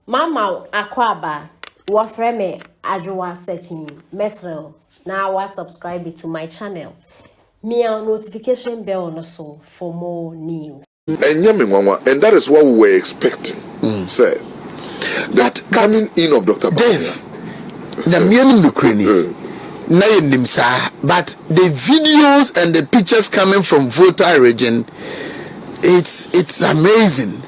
Mama Akwaba, what frame Adwa searching Mesrel. Now I subscribe to my channel. Me a notification bell on so for more news. And that is what we were expecting. Say that coming in of Dr. Dave. But the videos and the pictures coming from Volta region, it's amazing.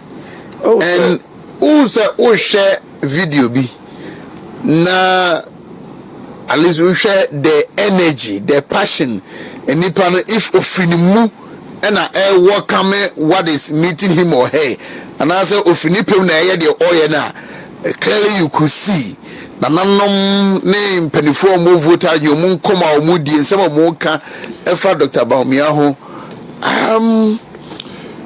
Oh, and also share video be na at least we share the energy, the passion, and if ofinimu and I welcome what is meeting him or her, and I say ofinipem na ye the oil na clearly you could see. Na nanom name penifo mo voter you mun come out mu die nsem mo ka efa Dr. Baumia ho.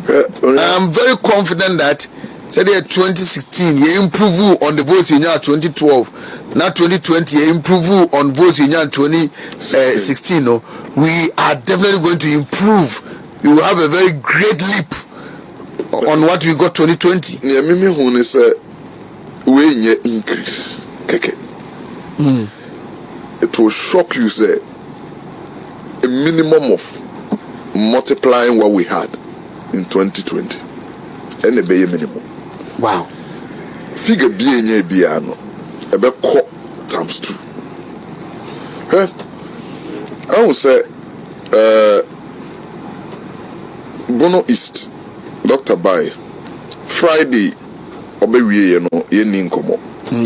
I'm very confident that said 2016 you improve on the votes in 2012, now 2020 you improve on votes in 2016. No, we are definitely going to improve. We will have a very great leap on what we got 2020. Yeah, me who say we increase. It will shock you, say a minimum of multiplying what we had in 2020 and a bare minimum. Wow. Figure B piano about times 2. I will say Bono East, Dr. Bai, Friday, Obewie, Yenin Komo.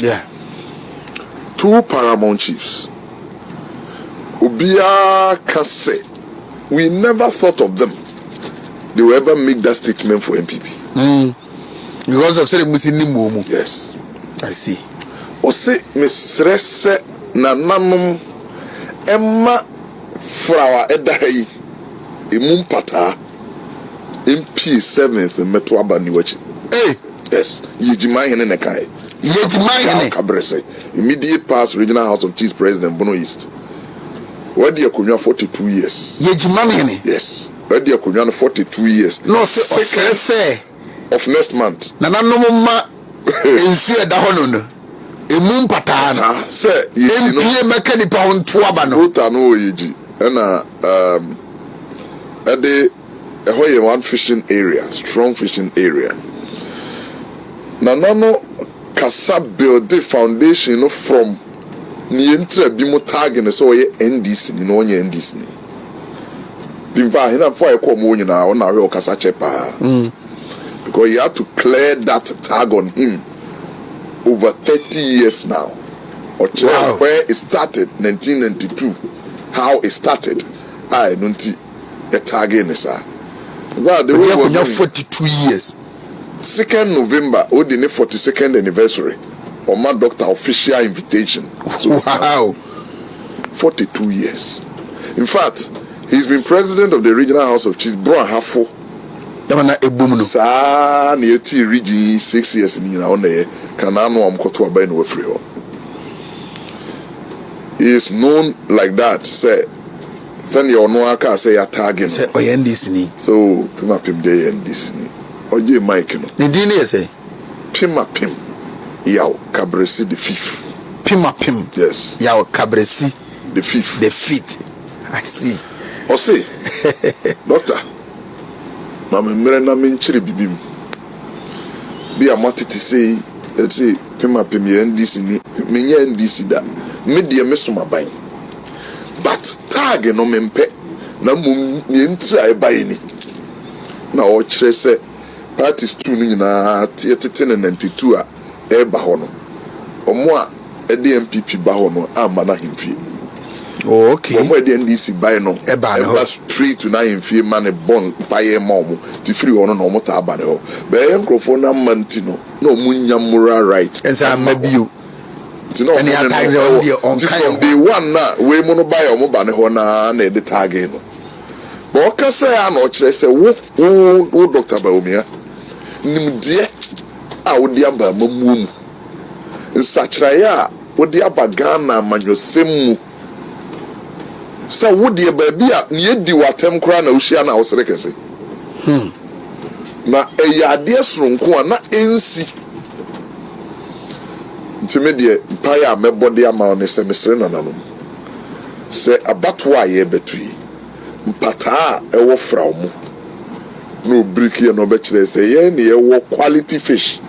Yeah. 2 paramount chiefs. Ubia Kase. We never thought of them. They will ever make that statement for MPP. Because of saying Muslim. Yes. I see. O say Mistress na nanum Emma Flower Edahai Imumpata MP 7th Metro Abani Wachi. Hey. Yes. Yijimai Hene Nekai. Yejimai Kabrese. Immediate past regional House of Chiefs President Bono East. Where the Akunya 42 years. Yejimai. Yes. Where the Akunya 42 years. No, say of next month. Na nanomma ensu eda hono no. Emu mpata na. Say MP meka nipa ho nto aba no. Ota no oyeji. Na ade ehoye one fishing area, strong fishing area. Na no kasa build the foundation from ni entra bi mo tag ne so ye NDC ni no onye NDC ni. Dimfa hina fo e ko mo nyina o na hwe o kasa chepa. Because you have to clear that tag on him over 30 years now. Wow. Where it started, 1992, how it started, I don't see a tag in this. Well, the way was 42 years. 2nd November, or the 42nd anniversary of my doctor official invitation. So wow. 42 years. In fact, he's been president of the Regional House of Chiefs, Bro Hafo. Sa na yeti region 6 years ni na ona ye kana no amkoto aba no afri ho. He is known like that. Say send your no aka say ya tag no. Say NDC ni. So pima pim dey NDC ni. Oje mic no. Ni din e say pima pim yaw Kabresi the 5th. Pima pim. Yes. Yaw Kabresi the 5th. The 5th. I see. O say doctor Mama Miranda Minchiri Bibim. Be a matiti say, let's say, Pima Pimia NDC, Minya NDC da, Media Messuma buying. But tag no mempe, Namum Yentra buying. Now, Chese, parties 2 na 1092 Bahono. Or more, a DMPP Bahono, Amana him. Oh, okay. From where the NDC buy no, Eba straight to 9 fee money bond buy a mom to free on no more tabano. But I am Crofona Mantino, no Munya Mura right. And so maybe you. To know any attacks on from the one na we mono buy or mobile na the target. But what can say I know, say, oh, Dr. Baumia, Nim dear, I would yamba mum. In such a would the abagana man your same. So would the baby near the watem crown ocean house rekese? Na e ya de sonko na ensi Intimidate Paya mebody amount is a misrenanum. Say about why ye between Mpata ewo fraumu. No bricky no betre say ye wo quality fish.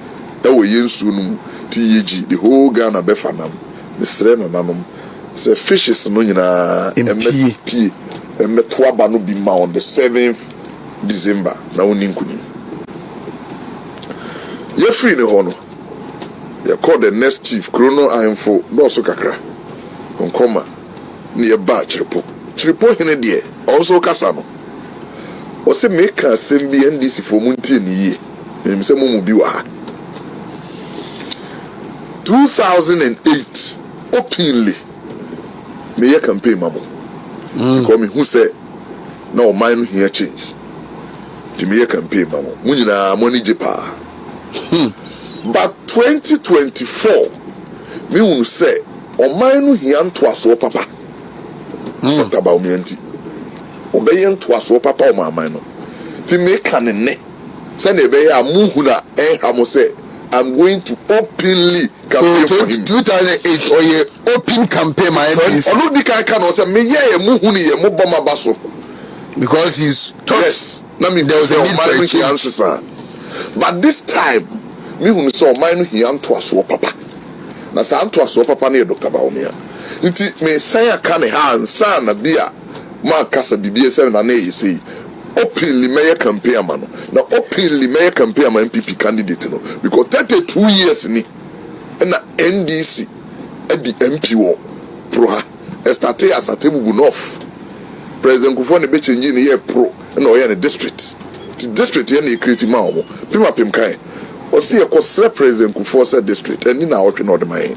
Ewo yensunum TEG the whole Ghana befanam. Misrenanum. Say fishes no nyina MP emetwaba no bi ma on the 7th December na woni nkunim. Ye free ne ho no. Ye call the next chief Chrono Info no so kakra. Konkoma ni ye ba chiripo. Chiripo hene de also kasa no. O se make asem bi NDC for muntie ni ye. Em se mo bi wa ha. 2008 openly me ye campaign mamo. Because me who say no mind here change. To me ye campaign mamo. Mu nyina money jepa. But 2024 me who say o mind here nto aso papa. What about me anti? Obey nto aso papa o ma mind no. Ti me kan ne. Say na be ya mu hu na ha say I'm going to openly campaign for him. 2008 or ye open campaign my MPs. Olu di kan kan o say me ye mu hu ni ye mu boma baso. Because he's Yes. Now me there was a need for a change. answer. But this time me hu say o man no hian to aso papa. Na sa anto aso papa na Dr. Baumia. Nti me say aka ne ha ansa na bia ma kasa bibie say na e say openly mayor campaign man. Now openly mayor campaign man MPP candidate no because 32 years ni na NDC at the MP wo pro ha started as a table north. President Kufuor ne be change ni ye pro na o ye ne district. The district ye na create ma o. Prima pem kai. O se ye ko sra President Kufuor say district eni na o twe na o de man.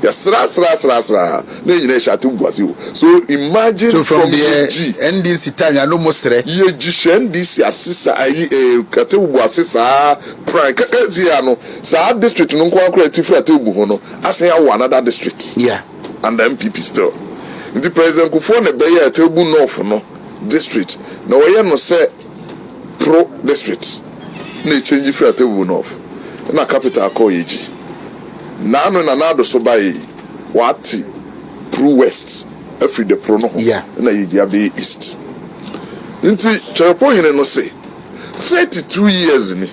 Ya sra na nyina sha te buase o. So imagine so from the G NDC time ya no mo sre ye ji NDC asisa ayi kate buase sa prank kazia no sa district no kwa akura ti fra tebu ho no asa ya wo another district yeah and the MPP still the President Kufuor ne be ya tebu north no district na wo ye no say pro district na change fra tebu north na capital call yeji na no na do so by what pro west every the pro no yeah na yeji abe east nti cherepo hene no say 32 years ni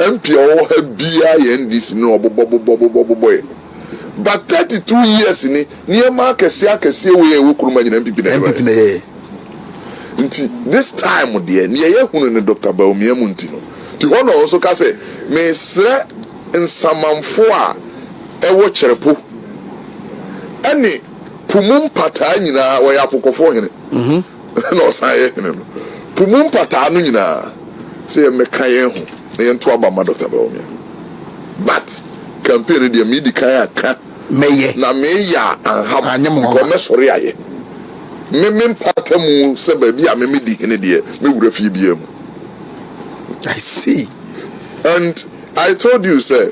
MP o ha bia ye NDC no boboboboboboboy but 32 years ni niema akese we kuruma nyina MPP na ye nti this time de ne ye hunu ne Dr. Baumia mu nti no ti ho no so ka say me sre nsamanfo a ewo cherepo ani pumum pata nyina wo ya pokofo hene no say hene no pumum pata no nyina say me kan ye ho na ye nto aba ma Dr. Baumia but campaign de me di kan aka meye na me ya anyam ho ko me sori aye me pata mu se ba bi a me di hene de me wura fie bia mu I see. And I told you, sir,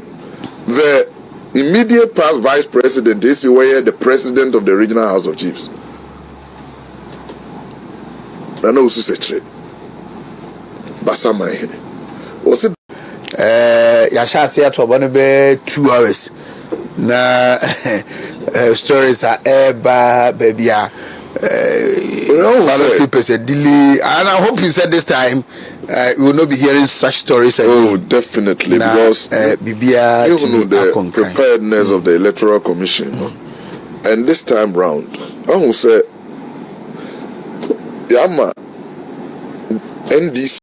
the immediate past vice president is where the president of the regional house of chiefs. I know who's secretary. Basama hene. Was it? Ya sha se ato ba no be 2 hours. Na stories are eba baby a people said delay, and I hope you said this time we will not be hearing such stories again. Oh, definitely, because Bibia you know the preparedness of the Electoral Commission, and this time round, I will say, Yama NDC